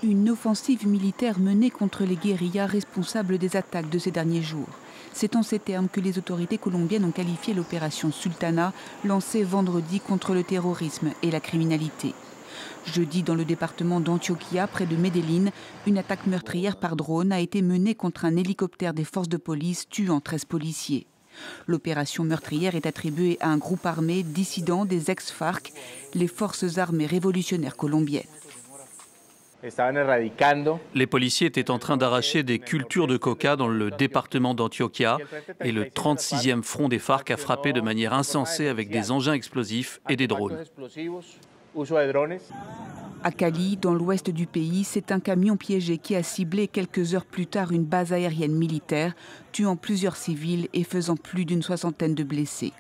Une offensive militaire menée contre les guérillas responsables des attaques de ces derniers jours. C'est en ces termes que les autorités colombiennes ont qualifié l'opération Sultana, lancée vendredi contre le terrorisme et la criminalité. Jeudi, dans le département d'Antioquia, près de Medellín, une attaque meurtrière par drone a été menée contre un hélicoptère des forces de police, tuant 13 policiers. L'opération meurtrière est attribuée à un groupe armé dissident des ex-FARC, les forces armées révolutionnaires colombiennes. Les policiers étaient en train d'arracher des cultures de coca dans le département d'Antioquia et le 36e front des FARC a frappé de manière insensée avec des engins explosifs et des drones. À Cali, dans l'ouest du pays, c'est un camion piégé qui a ciblé quelques heures plus tard une base aérienne militaire, tuant plusieurs civils et faisant plus d'une soixantaine de blessés.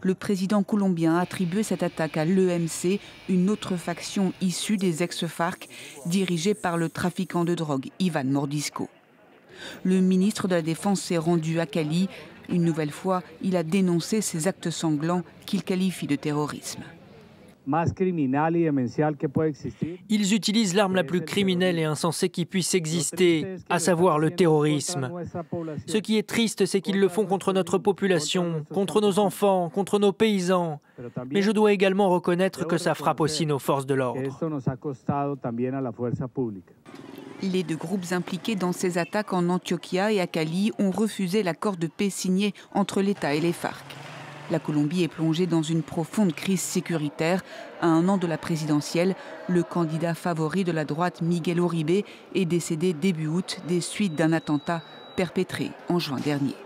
Le président colombien a attribué cette attaque à l'EMC, une autre faction issue des ex-FARC, dirigée par le trafiquant de drogue Ivan Mordisco. Le ministre de la Défense s'est rendu à Cali. Une nouvelle fois, il a dénoncé ces actes sanglants qu'il qualifie de terrorisme. Ils utilisent l'arme la plus criminelle et insensée qui puisse exister, à savoir le terrorisme. Ce qui est triste, c'est qu'ils le font contre notre population, contre nos enfants, contre nos paysans. Mais je dois également reconnaître que ça frappe aussi nos forces de l'ordre. Les deux groupes impliqués dans ces attaques en Antioquia et à Cali ont refusé l'accord de paix signé entre l'État et les FARC. La Colombie est plongée dans une profonde crise sécuritaire. À un an de la présidentielle, le candidat favori de la droite, Miguel Uribe, est décédé début août des suites d'un attentat perpétré en juin dernier.